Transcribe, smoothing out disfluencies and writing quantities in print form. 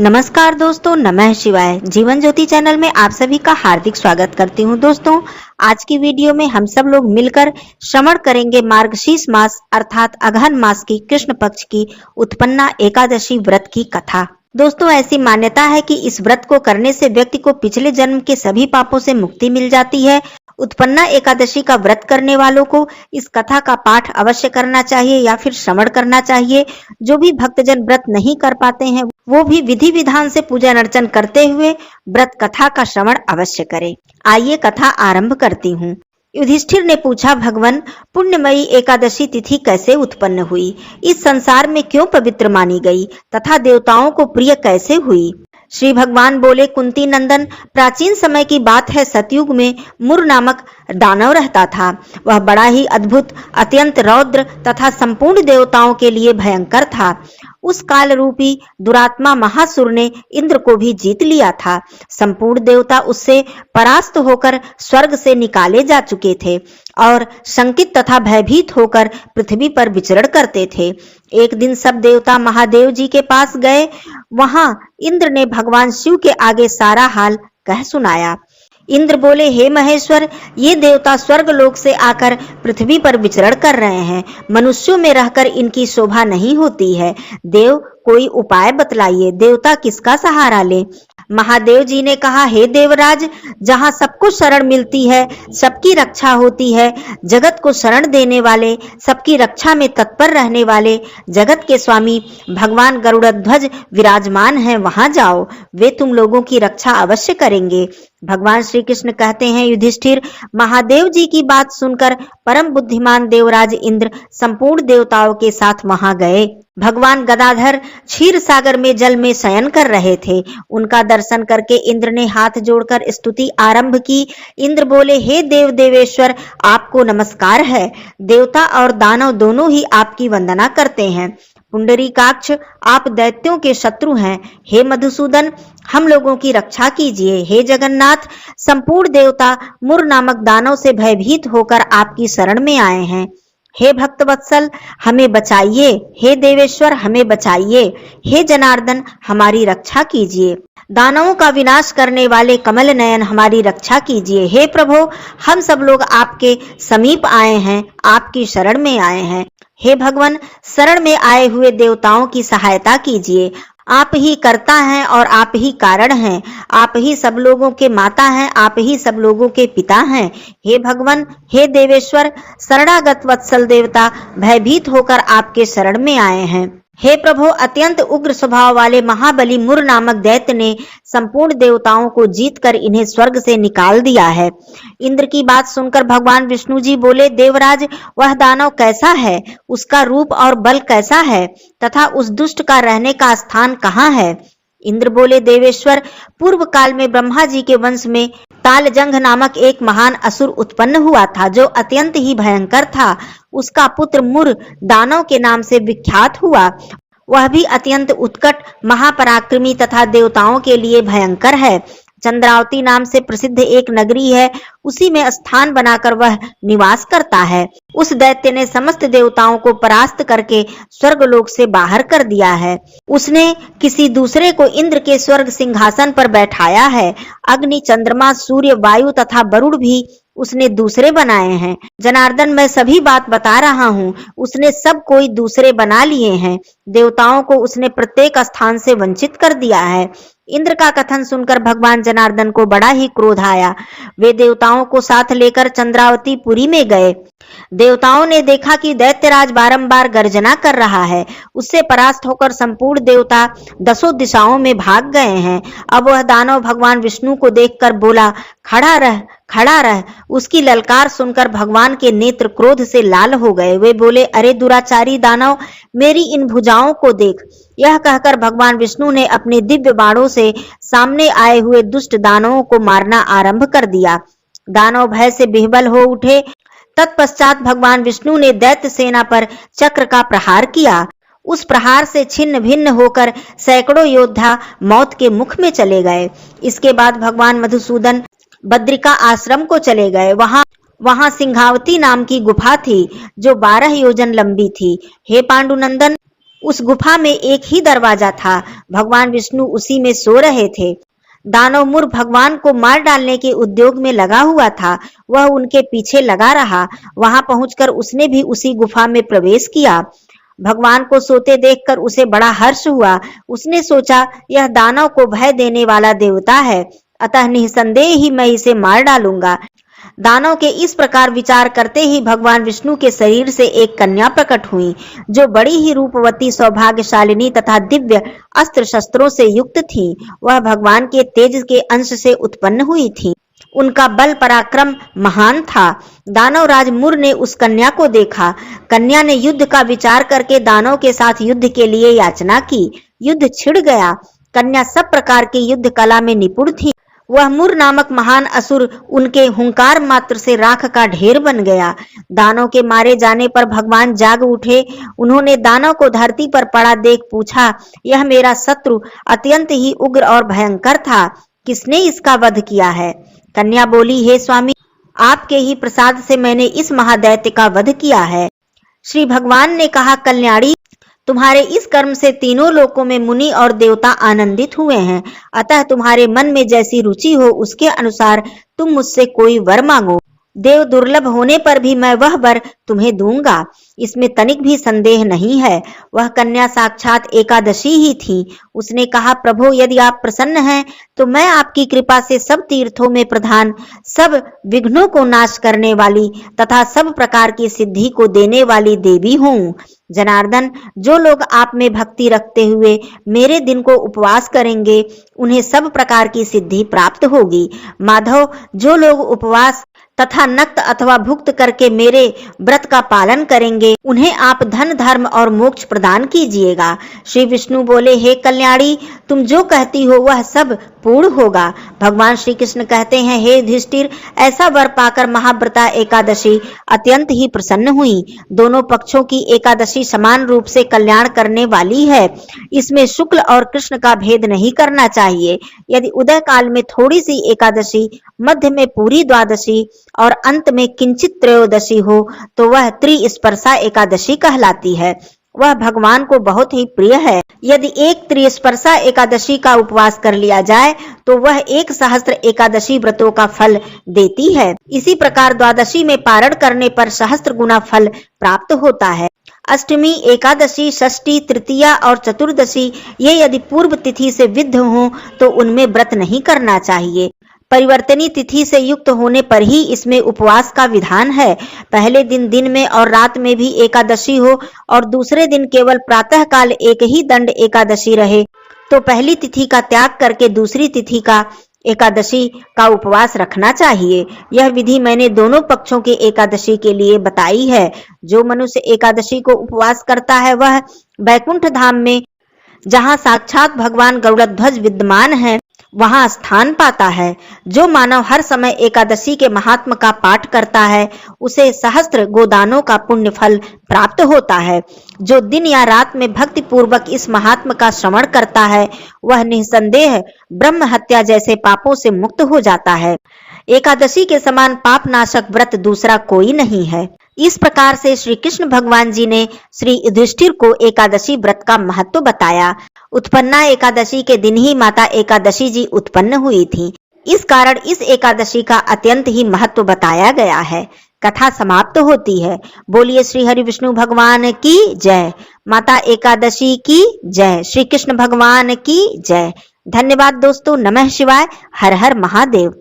नमस्कार दोस्तों, नमः शिवाय। जीवन ज्योति चैनल में आप सभी का हार्दिक स्वागत करती हूं। दोस्तों, आज की वीडियो में हम सब लोग मिलकर श्रवण करेंगे मार्गशीर्ष मास अर्थात अगहन मास की कृष्ण पक्ष की उत्पन्ना एकादशी व्रत की कथा। दोस्तों, ऐसी मान्यता है कि इस व्रत को करने से व्यक्ति को पिछले जन्म के सभी पापों से मुक्ति मिल जाती है। उत्पन्ना एकादशी का व्रत करने वालों को इस कथा का पाठ अवश्य करना चाहिए या फिर श्रवण करना चाहिए। जो भी भक्तजन व्रत नहीं कर पाते हैं वो भी विधि विधान से पूजन अर्चन करते हुए व्रत कथा का श्रवण अवश्य करें। आइए कथा आरंभ करती हूँ। युधिष्ठिर ने पूछा, भगवान, पुण्यमयी एकादशी तिथि कैसे उत्पन्न हुई? इस संसार में क्यों पवित्र मानी गई तथा देवताओं को प्रिय कैसे हुई? श्री भगवान बोले, कुंती नंदन, प्राचीन समय की बात है। सतयुग में मुर नामक दानव रहता था। वह बड़ा ही अद्भुत, अत्यंत रौद्र तथा संपूर्ण देवताओं के लिए भयंकर था। उस काल रूपी दुरात्मा महासुर ने इंद्र को भी जीत लिया था। संपूर्ण देवता उससे परास्त होकर स्वर्ग से निकाले जा चुके थे और शंकित तथा भयभीत होकर पृथ्वी पर विचरण करते थे। एक दिन सब देवता महादेव जी के पास गए। वहां इंद्र ने भगवान शिव के आगे सारा हाल कह सुनाया। इंद्र बोले, हे महेश्वर, ये देवता स्वर्ग लोक से आकर पृथ्वी पर विचरण कर रहे हैं। मनुष्यों में रहकर इनकी शोभा नहीं होती है। देव, कोई उपाय बतलाइए। देवता किसका सहारा ले? महादेव जी ने कहा, हे देवराज, जहाँ सबको शरण मिलती है, सबकी रक्षा होती है, जगत को शरण देने वाले, सबकी रक्षा में तत्पर रहने वाले जगत के स्वामी भगवान गरुड़ध्वज विराजमान हैं, वहां जाओ। वे तुम लोगों की रक्षा अवश्य करेंगे। भगवान श्री कृष्ण कहते हैं, युधिष्ठिर, महादेव जी की बात सुनकर परम बुद्धिमान देवराज इंद्र संपूर्ण देवताओं के साथ वहां गए। भगवान गदाधर क्षीर सागर में जल में शयन कर रहे थे। उनका दर्शन करके इंद्र ने हाथ जोड़कर स्तुति आरंभ की। इंद्र बोले, हे देव देवेश्वर, आपको नमस्कार है। देवता और दानव दोनों ही आपकी वंदना करते हैं। पुंडरीकाक्ष, आप दैत्यों के शत्रु हैं। हे मधुसूदन, हम लोगों की रक्षा कीजिए। हे जगन्नाथ, संपूर्ण देवता मुर नामक दानव से भयभीत होकर आपकी शरण में आए हैं। हे भक्त वत्सल, हमें बचाइए। हे देवेश्वर, हमें बचाइए। हे जनार्दन, हमारी रक्षा कीजिए। दानवों का विनाश करने वाले कमल नयन, हमारी रक्षा कीजिए। हे प्रभु, हम सब लोग आपके समीप आए हैं, आपकी शरण में आए हैं। हे भगवान, शरण में आए हुए देवताओं की सहायता कीजिए। आप ही कर्ता हैं और आप ही कारण हैं। आप ही सब लोगों के माता हैं, आप ही सब लोगों के पिता हैं। हे भगवान, हे देवेश्वर, शरणागत वत्सल देवता भयभीत होकर आपके शरण में आए हैं। हे प्रभु, अत्यंत उग्र स्वभाव वाले महाबली मुर नामक दैत्य ने संपूर्ण देवताओं को जीतकर इन्हें स्वर्ग से निकाल दिया है। इंद्र की बात सुनकर भगवान विष्णु जी बोले, देवराज, वह दानव कैसा है? उसका रूप और बल कैसा है तथा उस दुष्ट का रहने का स्थान कहाँ है? इंद्र बोले, देवेश्वर, पूर्व काल में ब्रह्मा जी के वंश में तालजंघ नामक एक महान असुर उत्पन्न हुआ था, जो अत्यंत ही भयंकर था। उसका पुत्र मुर दानव के नाम से विख्यात हुआ। वह भी अत्यंत उत्कट, महापराक्रमी तथा देवताओं के लिए भयंकर है। चंद्रावती नाम से प्रसिद्ध एक नगरी है, उसी में स्थान बनाकर वह निवास करता है। उस दैत्य ने समस्त देवताओं को परास्त करके स्वर्गलोक से बाहर कर दिया है। उसने किसी दूसरे को इंद्र के स्वर्ग सिंहासन पर बैठाया है। अग्नि, चंद्रमा, सूर्य, वायु तथा वरुण भी उसने दूसरे बनाए हैं। जनार्दन, मैं सभी बात बता रहा हूँ। उसने सब कोई दूसरे बना लिए हैं। देवताओं को उसने प्रत्येक स्थान से वंचित कर दिया है। इंद्र का कथन सुनकर भगवान जनार्दन को बड़ा ही क्रोध आया। वे देवताओं को साथ लेकर चंद्रावती पुरी में गए। देवताओं ने देखा कि दैत्यराज बारंबार गर्जना कर रहा है। उससे परास्त होकर संपूर्ण देवता दसों दिशाओं में भाग गए हैं। अब वह दानव भगवान विष्णु को देखकर बोला, खड़ा रह, खड़ा रह। उसकी ललकार सुनकर भगवान के नेत्र क्रोध से लाल हो गए। वे बोले, अरे दुराचारी दानव, मेरी इन भुजाओं को देख। यह कहकर भगवान विष्णु ने अपने दिव्य बाणों से सामने आए हुए दुष्ट दानवों को मारना आरंभ कर दिया। दानव भय से विह्वल हो उठे। तत्पश्चात भगवान विष्णु ने दैत्य सेना पर चक्र का प्रहार किया। उस प्रहार से छिन्न भिन्न होकर सैकड़ों योद्धा मौत के मुख में चले गए। इसके बाद भगवान मधुसूदन बद्रिका आश्रम को चले गए। वहां सिंहावती नाम की गुफा थी, जो 12 योजन लंबी थी। हे पांडुनंदन, उस गुफा में एक ही दरवाजा था। भगवान विष्णु उसी में सो रहे थे। दानव मुर भगवान को मार डालने के उद्योग में लगा हुआ था। वह उनके पीछे लगा रहा। वहां पहुंचकर उसने भी उसी गुफा में प्रवेश किया। भगवान को सोते देखकर उसे बड़ा हर्ष हुआ। उसने सोचा, यह दानव को भय देने वाला देवता है, अतः निसंदेह ही मैं इसे मार डालूंगा। दानव के इस प्रकार विचार करते ही भगवान विष्णु के शरीर से एक कन्या प्रकट हुई, जो बड़ी ही रूपवती, सौभाग्यशालिनी तथा दिव्य अस्त्र शस्त्रों से युक्त थी। वह भगवान के तेज के अंश से उत्पन्न हुई थी। उनका बल पराक्रम महान था। दानव राज मुर ने उस कन्या को देखा। कन्या ने युद्ध का विचार करके दानव के साथ युद्ध के लिए याचना की। युद्ध छिड़ गया। कन्या सब प्रकार की युद्ध कला में निपुण थी। वह मुर नामक महान असुर उनके हुंकार मात्र से राख का ढेर बन गया। दानव के मारे जाने पर भगवान जाग उठे। उन्होंने दानव को धरती पर पड़ा देख पूछा, यह मेरा शत्रु अत्यंत ही उग्र और भयंकर था, किसने इसका वध किया है? कन्या बोली, हे स्वामी, आपके ही प्रसाद से मैंने इस महादैत्य का वध किया है। श्री भगवान ने कहा, कल्याणी, तुम्हारे इस कर्म से तीनों लोकों में मुनि और देवता आनंदित हुए हैं। अतः तुम्हारे मन में जैसी रुचि हो उसके अनुसार तुम मुझसे कोई वर मांगो। देव दुर्लभ होने पर भी मैं वह वर तुम्हें दूंगा, इसमें तनिक भी संदेह नहीं है। वह कन्या साक्षात एकादशी ही थी। उसने कहा, प्रभु, यदि आप प्रसन्न हैं तो मैं आपकी कृपा से सब तीर्थों में प्रधान, सब विघ्नों को नाश करने वाली तथा सब प्रकार की सिद्धि को देने वाली देवी हूँ। जनार्दन, जो लोग आप में भक्ति रखते हुए मेरे दिन को उपवास करेंगे, उन्हें सब प्रकार की सिद्धि प्राप्त होगी। माधव, जो लोग उपवास तथा नक्त अथवा भुक्त करके मेरे व्रत का पालन करेंगे, उन्हें आप धन, धर्म और मोक्ष प्रदान कीजिएगा। श्री विष्णु बोले, हे कल्याणी, तुम जो कहती हो वह सब पूर्ण होगा। भगवान श्री कृष्ण कहते हैं, हे युधिष्ठिर, ऐसा वर पाकर महाव्रता एकादशी अत्यंत ही प्रसन्न हुई। दोनों पक्षों की एकादशी समान रूप से कल्याण करने वाली है। इसमें शुक्ल और कृष्ण का भेद नहीं करना चाहिए। यदि उदय काल में थोड़ी सी एकादशी, मध्य में पूरी द्वादशी और अंत में किंचित त्रयोदशी हो तो वह त्रिस्पर्शा एकादशी कहलाती है। वह भगवान को बहुत ही प्रिय है। यदि एक त्रिस्पर्शा एकादशी का उपवास कर लिया जाए तो वह 1,000 एकादशी व्रतों का फल देती है। इसी प्रकार द्वादशी में पारण करने पर 1000 गुना फल प्राप्त होता है। अष्टमी, एकादशी, षष्ठी, तृतीया और चतुर्दशी ये यदि पूर्व तिथि से विद्ध हों तो उनमें व्रत नहीं करना चाहिए। परिवर्तनी तिथि से युक्त होने पर ही इसमें उपवास का विधान है। पहले दिन दिन में और रात में भी एकादशी हो और दूसरे दिन केवल प्रातः काल एक ही दंड एकादशी रहे तो पहली तिथि का त्याग करके दूसरी तिथि का एकादशी का उपवास रखना चाहिए। यह विधि मैंने दोनों पक्षों के एकादशी के लिए बताई है। जो मनुष्य एकादशी को उपवास करता है वह वैकुंठ धाम में, जहाँ साक्षात भगवान गरुड़ध्वज विद्यमान है, वहां स्थान पाता है। जो मानव हर समय एकादशी के महात्म का पाठ करता है उसे 1000 गोदानों का पुण्य फल प्राप्त होता है। जो दिन या रात में भक्ति पूर्वक इस महात्म का श्रवण करता है वह निसंदेह ब्रह्म हत्या जैसे पापों से मुक्त हो जाता है। एकादशी के समान पाप नाशक व्रत दूसरा कोई नहीं है। इस प्रकार से श्री कृष्ण भगवान जी ने श्री युधिष्ठिर को एकादशी व्रत का महत्व बताया। उत्पन्ना एकादशी के दिन ही माता एकादशी जी उत्पन्न हुई थी। इस कारण इस एकादशी का अत्यंत ही महत्व बताया गया है। कथा समाप्त होती है। बोलिए श्री हरि विष्णु भगवान की जय। माता एकादशी की जय। श्री कृष्ण भगवान की जय। धन्यवाद दोस्तों। नमः शिवाय। हर हर महादेव।